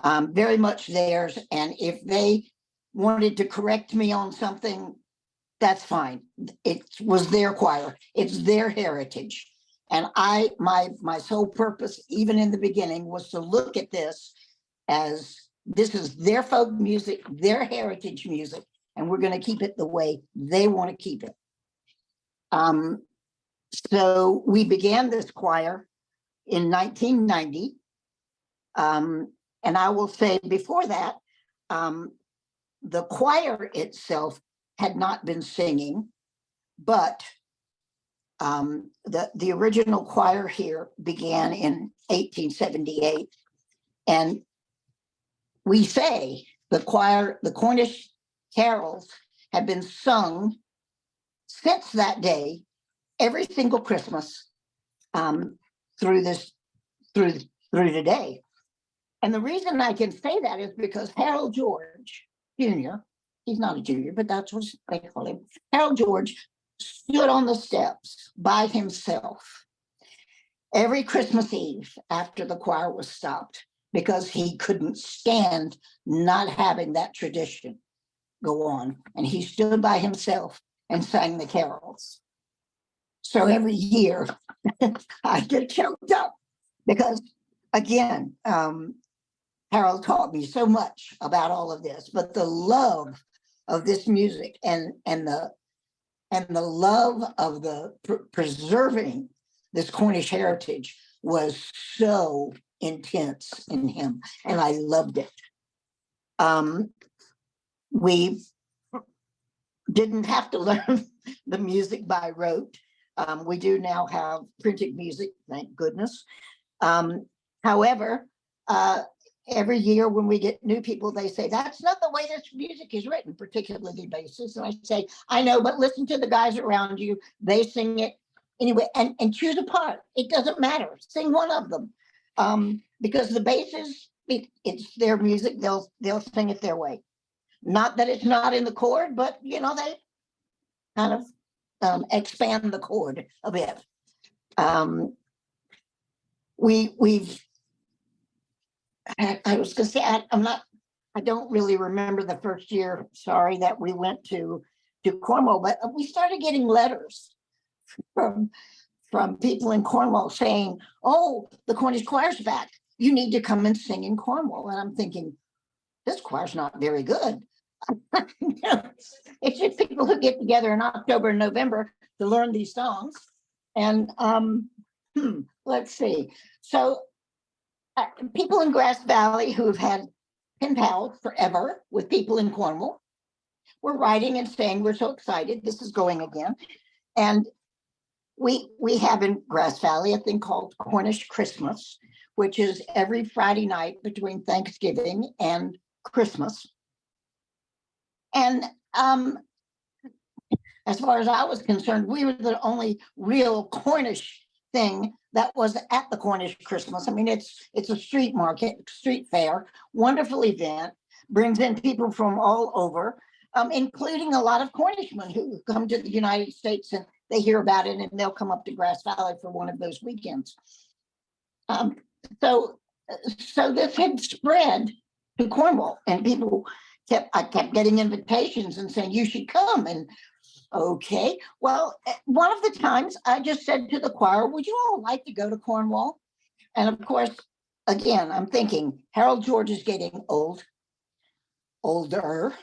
very much theirs. And if they wanted to correct me on something, that's fine. It was their choir. It's their heritage. And my sole purpose, even in the beginning, was to look at this as this is their folk music, their heritage music, and we're going to keep it the way they want to keep it. So we began this choir in 1990. And I will say before that, the choir itself had not been singing, but the original choir here began in 1878. And we say the Cornish carols have been sung since that day, every single Christmas, through today. And the reason I can say that is because Harold George Jr., he's not a junior, but that's what they call him. Harold George stood on the steps by himself every Christmas Eve after the choir was stopped, because he couldn't stand not having that tradition go on. And he stood by himself and sang the carols. So every year I get choked up because, again, Harold taught me so much about all of this, but the love of this music and the love of the preserving this Cornish heritage was so intense in him, and I loved it. We didn't have to learn the music by rote. We do now have printed music, thank goodness. However, every year when we get new people, they say, that's not the way this music is written, particularly basses. And I say, I know, but listen to the guys around you. They sing it anyway, and choose a part. It doesn't matter. Sing one of them. Because the basses, it's their music. They'll sing it their way. Not that it's not in the chord, but they kind of expand the chord a bit. I was going to say, I don't really remember the first year, sorry, that we went to Cornwall, but we started getting letters from people in Cornwall saying, oh, the Cornish choir's back. You need to come and sing in Cornwall. And I'm thinking, this choir's not very good. It's just people who get together in October and November to learn these songs. And let's see. So people in Grass Valley who have had pen pals forever with people in Cornwall were writing and saying, we're so excited, this is going again. And we have in Grass Valley a thing called Cornish Christmas, which is every Friday night between Thanksgiving and Christmas. And as far as I was concerned, we were the only real Cornish thing that was at the Cornish Christmas. I mean, it's a street market, street fair, wonderful event, brings in people from all over, including a lot of Cornishmen who come to the United States and they hear about it and they'll come up to Grass Valley for one of those weekends. So this had spread to Cornwall, and I kept getting invitations and saying, you should come. And okay, well, one of the times I just said to the choir, would you all like to go to Cornwall? And of course, again, I'm thinking Harold George is getting older.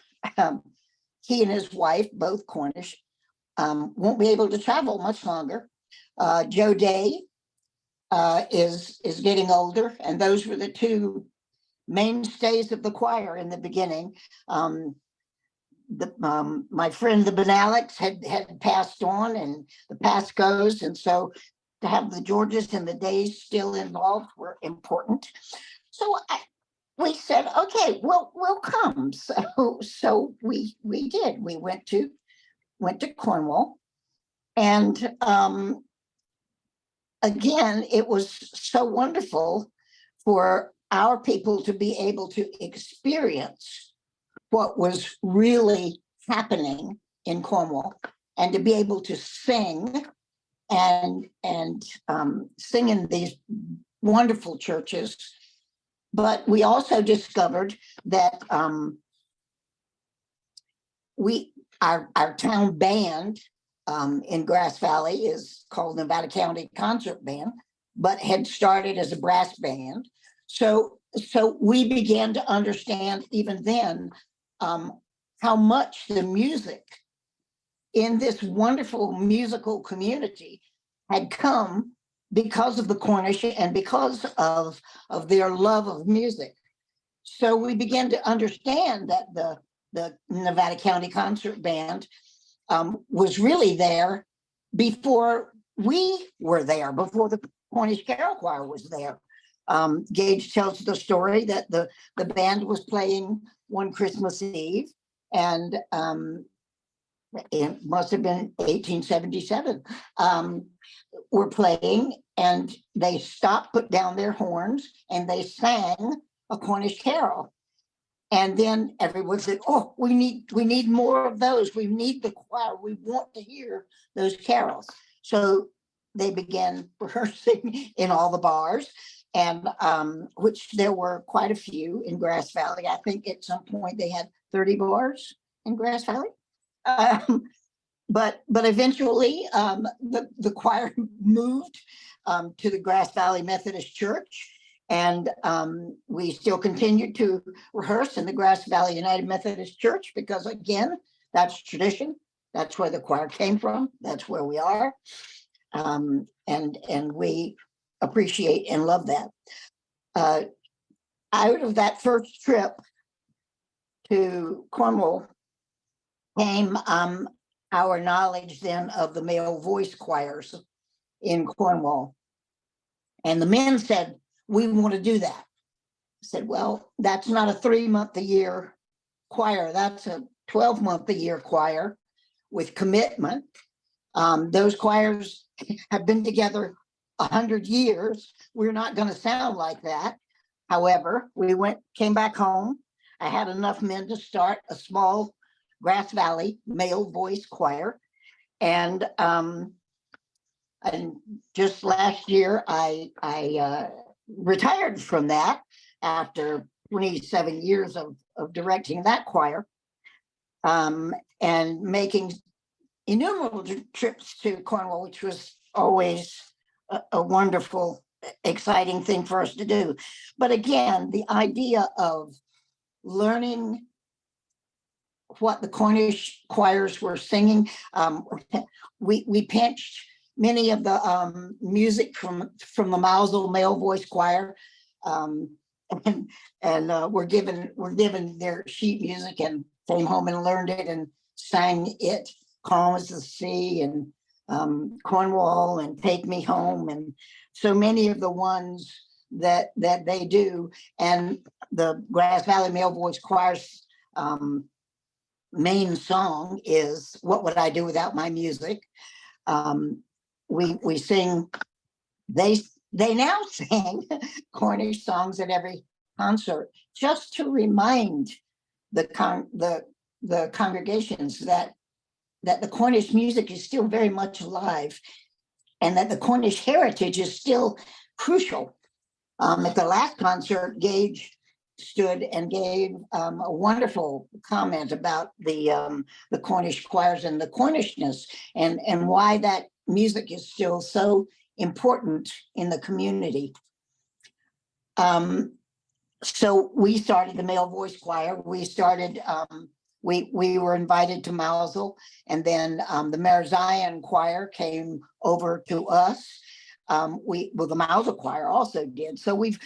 He and his wife, both Cornish, won't be able to travel much longer. Joe Day is getting older, and those were the two mainstays of the choir in the beginning. My friend the Benalex had passed on, and the past goes, and so to have the Georges and the Days still involved were important. So we said, okay, we'll come. So we did. We went to Cornwall, and again, it was so wonderful for our people to be able to experience what was really happening in Cornwall, and to be able to sing and sing in these wonderful churches. But we also discovered that our town band in Grass Valley is called Nevada County Concert Band, but had started as a brass band. So we began to understand even then how much the music in this wonderful musical community had come because of the Cornish and because of their love of music. So we began to understand that the Nevada County Concert Band was really there before we were there, before the Cornish Carol Choir was there. Gage tells the story that the band was playing one Christmas Eve, and it must have been 1877, were playing, and they stopped, put down their horns, and they sang a Cornish carol. And then everyone said, "Oh, we need more of those. We need the choir. We want to hear those carols." So they began rehearsing in all the bars, and which there were quite a few in Grass Valley. I think at some point they had 30 bars in Grass Valley. But eventually the choir moved to the Grass Valley Methodist Church. And we still continued to rehearse in the Grass Valley United Methodist Church because, again, that's tradition. That's where the choir came from. That's where we are. And we appreciate and love that. Out of that first trip to Cornwall came our knowledge then of the male voice choirs in Cornwall. And the men said, "We want to do that." I said, "Well, that's not a 3-month-a-year choir. That's a 12-month-a-year choir with commitment. Those choirs have been together 100 years. We're not going to sound like that." However, we came back home. I had enough men to start a small Grass Valley male voice choir. And just last year, I retired from that after 27 years of directing that choir, and making innumerable trips to Cornwall, which was always a wonderful, exciting thing for us to do. But again, the idea of learning what the Cornish choirs were singing, we pinched many of the music from the Mausel male voice choir, and we're given their sheet music, and came home and learned it and sang it, "Calm as the Sea," and Cornwall, and "Take Me Home," and so many of the ones that they do. And the Grass Valley male voice choir's main song is "What Would I Do Without My Music." We sing, they now sing Cornish songs at every concert, just to remind the congregations that the Cornish music is still very much alive, and that the Cornish heritage is still crucial. At the last concert, Gage stood and gave a wonderful comment about the Cornish choirs and the Cornishness, and why that music is still so important in the community. So we started the male voice choir. We started, we were invited to Mausel, and then the Mare Zion choir came over to us. The Mausel choir also did. So we've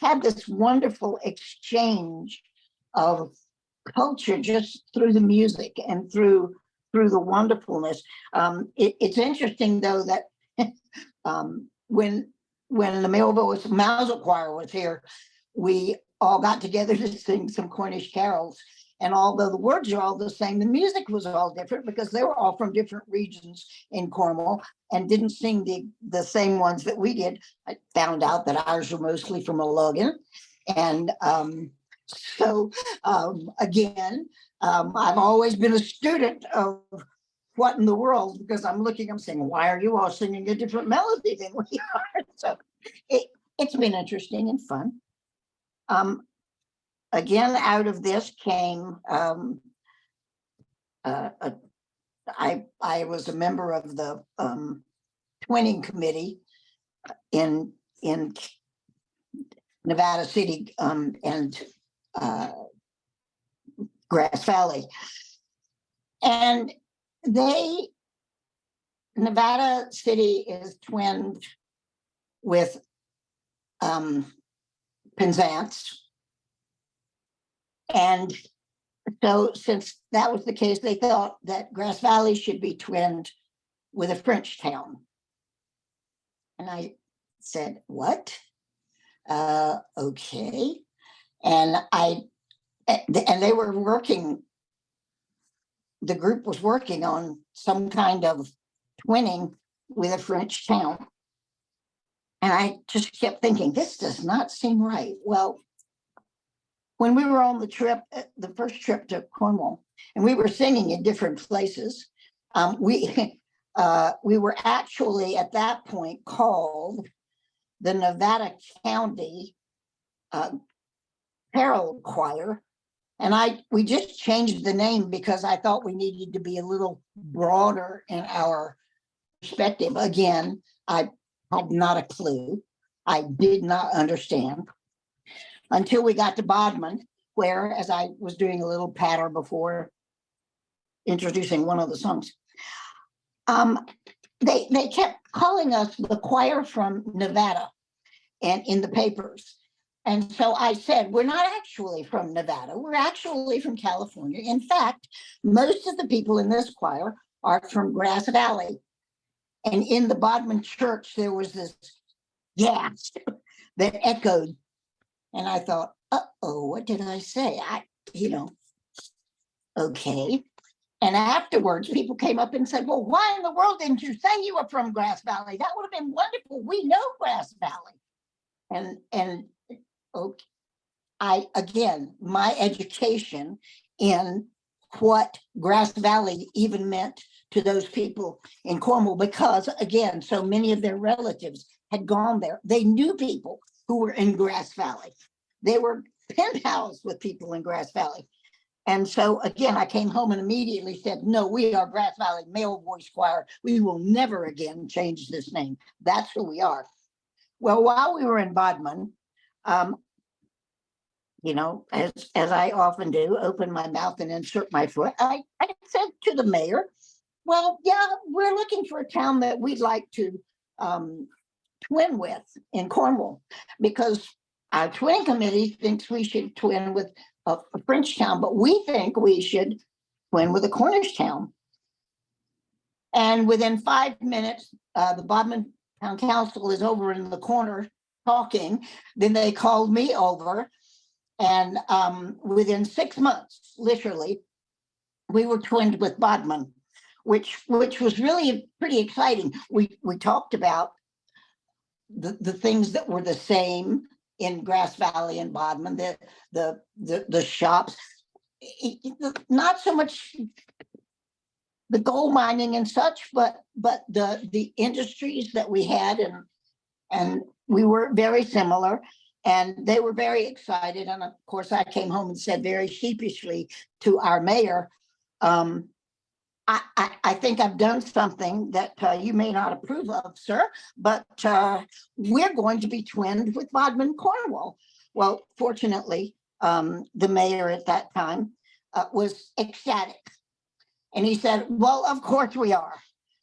had this wonderful exchange of culture just through the music and through the wonderfulness. It's interesting though that when the male voice Mausel choir was here, we all got together to sing some Cornish carols. And although the words are all the same, the music was all different because they were all from different regions in Cornwall and didn't sing the same ones that we did. I found out that ours were mostly from Logan. And again, I've always been a student of what in the world, because I'm saying, why are you all singing a different melody than we are? So it's been interesting and fun. Again, out of this came, I was a member of the twinning committee in Nevada City and Grass Valley. And Nevada City is twinned with Penzance. And so since that was the case, they thought that Grass Valley should be twinned with a French town. And I said, what? Okay. And they were working the group was working on some kind of twinning with a French town. And I just kept thinking, this does not seem right. Well, when we were on the trip, the first trip to Cornwall, and we were singing in different places, we were actually at that point called the Nevada County Carol Choir. And we just changed the name because I thought we needed to be a little broader in our perspective. Again, I had not a clue. I did not understand until we got to Bodmin, where, as I was doing a little patter before introducing one of the songs, they kept calling us the choir from Nevada and in the papers. And so I said, we're not actually from Nevada. We're actually from California. In fact, most of the people in this choir are from Grass Valley. And in the Bodmin church, there was this gasp that echoed. And I thought, uh-oh, what did I say? Okay. And afterwards, people came up and said, well, why in the world didn't you say you were from Grass Valley? That would have been wonderful. We know Grass Valley. And okay, again, my education in what Grass Valley even meant to those people in Cornwall, because again, so many of their relatives had gone there. They knew people who were in Grass Valley. They were pen pals with people in Grass Valley. And so again, I came home and immediately said, no, we are Grass Valley Male Voice Choir. We will never again change this name. That's who we are. Well, while we were in Bodmin, as I often do, open my mouth and insert my foot, I said to the mayor, well, yeah, we're looking for a town that we'd like to twin with in Cornwall, because our twin committee thinks we should twin with a French town, but we think we should twin with a Cornish town. And within 5 minutes, the Bodmin Town Council is over in the corner talking. Then they called me over. And within 6 months, literally, we were twinned with Bodmin, which was really pretty exciting. We talked about the things that were the same in Grass Valley and Bodmin, the shops, not so much the gold mining and such, but the industries that we had, and we were very similar. And they were very excited. And of course, I came home and said very sheepishly to our mayor, I think I've done something that you may not approve of, sir, but we're going to be twinned with Bodmin Cornwall. Well, fortunately, the mayor at that time was ecstatic. And he said, well, of course we are.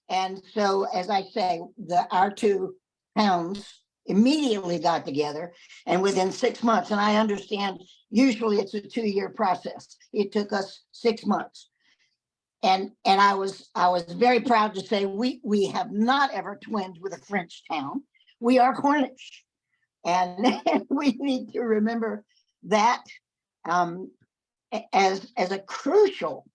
And so, as I say, our two towns immediately got together, and within 6 months, and I understand usually it's a 2-year process. It took us 6 months. And I was very proud to say we have not ever twinned with a French town. We are Cornish. And we need to remember that as a crucial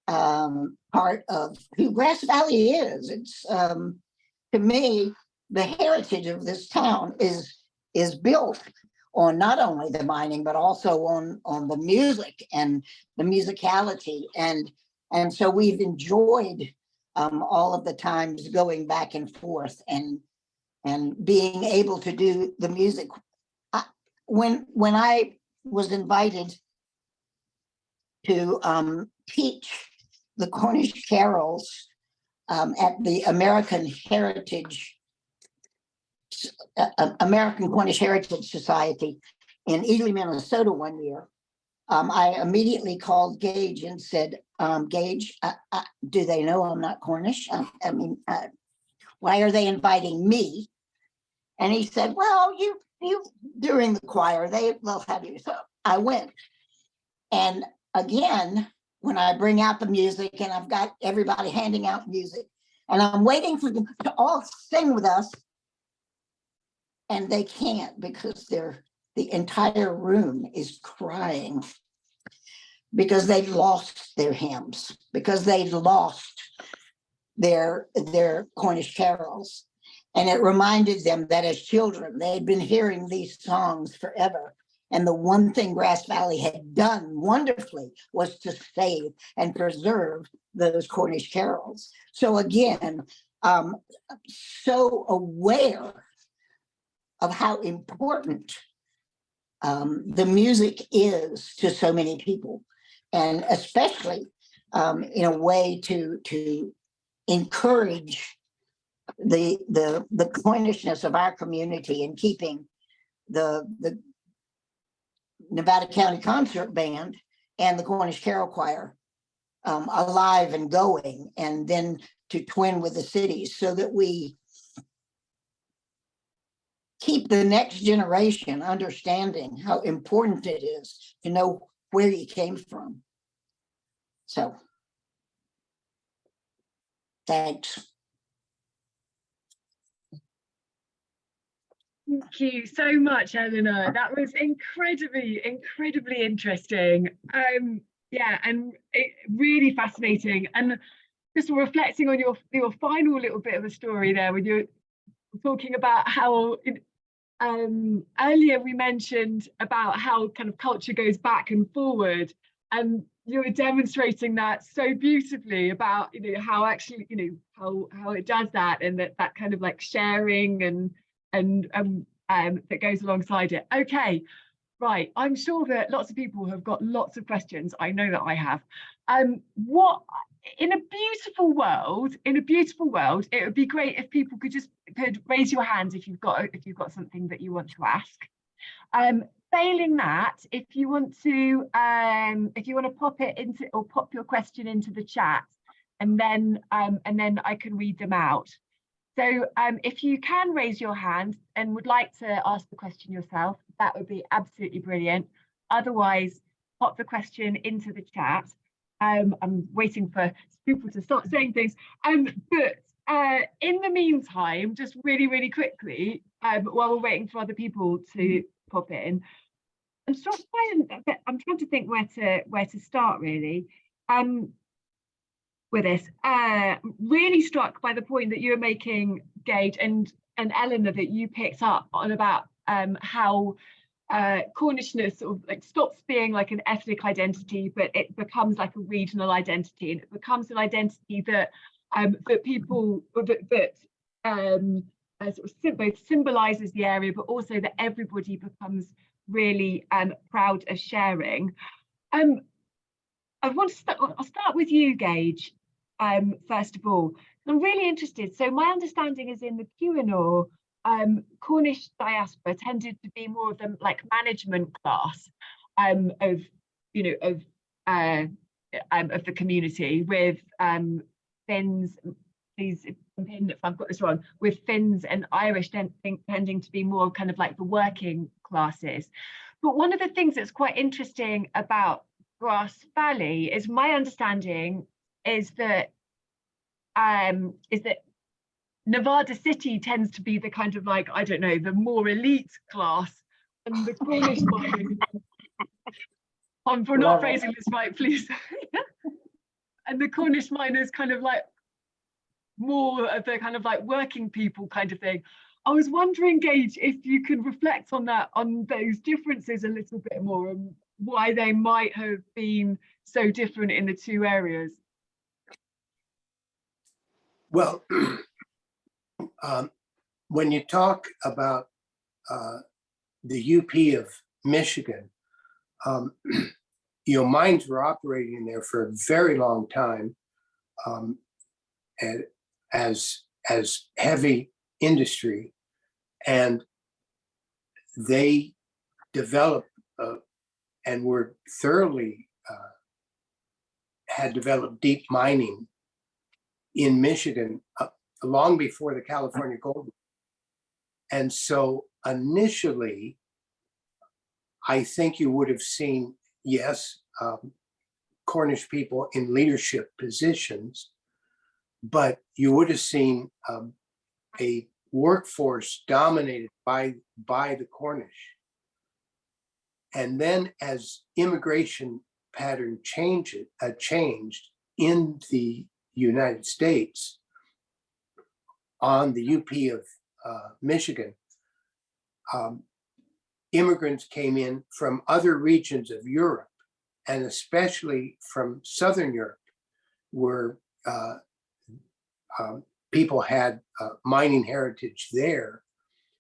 part of who Grass Valley is. It's to me, the heritage of this town is built on not only the mining, but also on the music and the musicality. And so we've enjoyed all of the times going back and forth and being able to do the music. When I was invited to teach the Cornish carols at the American Cornish Heritage Society in Ely, Minnesota one year, I immediately called Gage and said, Gage, do they know I'm not Cornish? Why are they inviting me? And he said, well, you during the choir, they'll have you. So I went. And again, when I bring out the music and I've got everybody handing out music and I'm waiting for them to all sing with us, and they can't because the entire room is crying. because they'd lost their hymns, because they'd lost their Cornish carols. And it reminded them that as children, they'd been hearing these songs forever. And the one thing Grass Valley had done wonderfully was to save and preserve those Cornish carols. So again, so aware of how important the music is to so many people, and especially in a way to encourage the Cornishness of our community and keeping the Nevada County Concert Band and the Cornish Carol Choir alive and going, and then to twin with the cities so that we keep the next generation understanding how important it is to know where you came from. So, thanks. Thank you so much, Eleanor. That was incredibly interesting. Yeah, and really fascinating. And just reflecting on your final little bit of a story there, when you're talking about how earlier we mentioned about how kind of culture goes back and forward, and you were demonstrating that so beautifully about how actually how it does that, and that kind of like sharing and that goes alongside it. Okay, right. I'm sure that lots of people have got lots of questions. I know that I have. What in a beautiful world, it would be great if people could raise your hands if you've got something that you want to ask. Failing that, if you want to pop it into, or pop your question into the chat, and then I can read them out. So if you can raise your hand and would like to ask the question yourself, that would be absolutely brilliant. Otherwise, pop the question into the chat. I'm waiting for people to start saying things. But in the meantime, just really quickly, while we're waiting for other people to pop in, I'm trying to think where to start really. With this, really struck by the point that you were making, Gage, and Eleanor, that you picked up on about how Cornishness sort of like stops being like an ethnic identity, but it becomes like a regional identity, and it becomes an identity that people sort of both symbolizes the area, but also that everybody becomes really proud of sharing. I'll start with you, Gage, first of all. I'm really interested. So my understanding is in the Eleanor, Cornish diaspora tended to be more of the like management class of the community, with Finns, please if I've got this wrong, with Finns and Irish tending to be more kind of like the working classes. But one of the things that's quite interesting about Grass Valley is, my understanding is that Nevada City tends to be the kind of like, I don't know, the more elite class, and the Cornish miners, I'm not phrasing this right, please. And the Cornish miners kind of like more of the kind of like working people kind of thing. I was wondering, Gage, if you could reflect on that, on those differences a little bit more, and why they might have been so different in the two areas. Well, when you talk about the UP of Michigan, mines were operating there for a very long time, and as heavy industry, and they developed and were thoroughly had developed deep mining in Michigan long before the California gold. And so initially, I think you would have seen, yes, Cornish people in leadership positions, but you would have seen a workforce dominated by the Cornish. And then as immigration pattern changed in the United States on the UP of Michigan. Immigrants came in from other regions of Europe, and especially from Southern Europe, where people had mining heritage there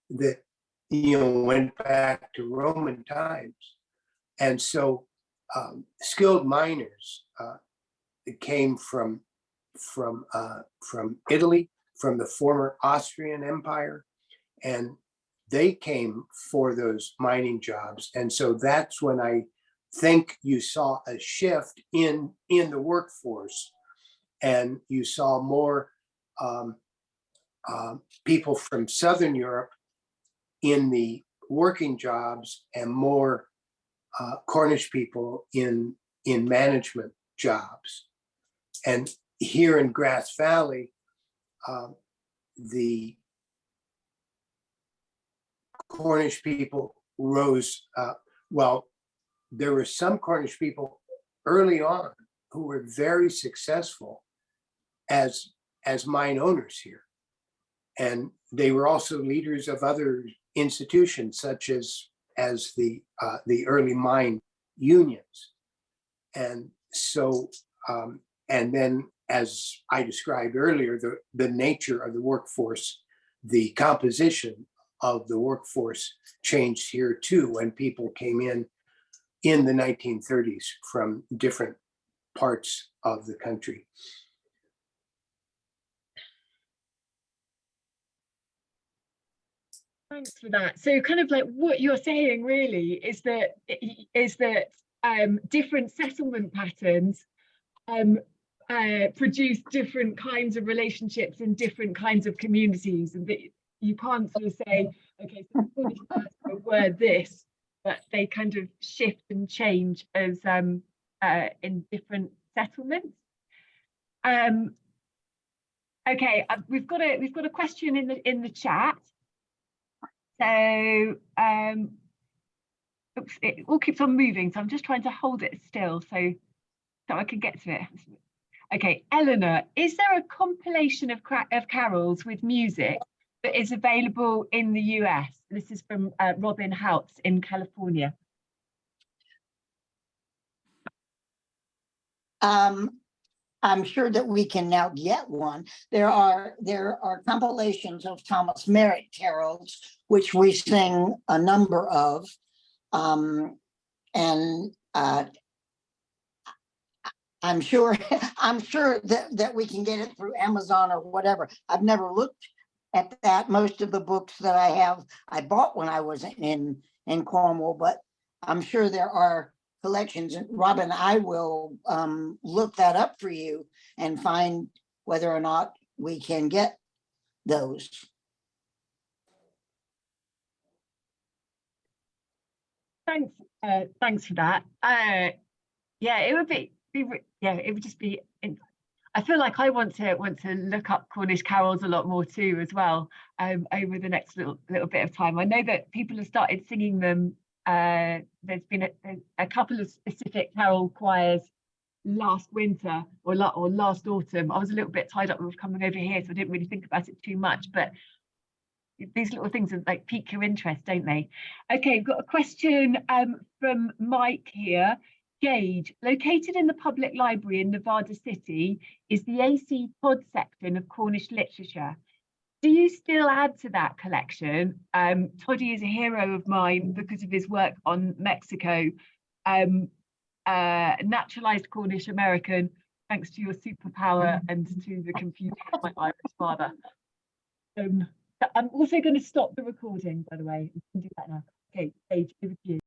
that went back to Roman times. And so skilled miners came from Italy, from the former Austrian Empire, and they came for those mining jobs. And so that's when I think you saw a shift in the workforce, and you saw more people from Southern Europe in the working jobs, and more Cornish people in management jobs. And here in Grass Valley, the Cornish people rose up. Well, there were some Cornish people early on who were very successful as mine owners here. And they were also leaders of other institutions, such as the early mine unions. And so, and then, as I described earlier, the nature of the workforce, the composition of the workforce changed here too, when people came in the 1930s from different parts of the country. Thanks for that. So kind of like what you're saying really is that different settlement patterns produce different kinds of relationships in different kinds of communities, and that you can't sort of say, okay, so Cornish diaspora were this, but they kind of shift and change as in different settlements. Okay, we've got a question in the chat. So oops, it all keeps on moving, so I'm just trying to hold it still so I can get to it. Okay, Eleanor, is there a compilation of carols with music that is available in the US? This is from Robin Houts in California. I'm sure that we can now get one. There are compilations of Thomas Merritt carols, which we sing a number of, and I'm sure that we can get it through Amazon or whatever. I've never looked at that. Most of the books that I have, I bought when I was in Cornwall, but I'm sure there are collections. And Robin, I will look that up for you and find whether or not we can get those. Thanks for that. Yeah, it would just be. I feel like I want to look up Cornish carols a lot more too as well over the next little bit of time. I know that people have started singing them. There's been a couple of specific carol choirs last winter or last autumn. I was a little bit tied up with coming over here, so I didn't really think about it too much, but these little things are like pique your interest, don't they? Okay, we've got a question from Mike here. Gage, located in the public library in Nevada City, is the AC Todd section of Cornish literature. Do you still add to that collection? Toddy is a hero of mine because of his work on Mexico. Naturalized Cornish American, thanks to your superpower and to the computing of my Irish father. I'm also going to stop the recording, by the way. You can do that now. Okay, Gage, over to you.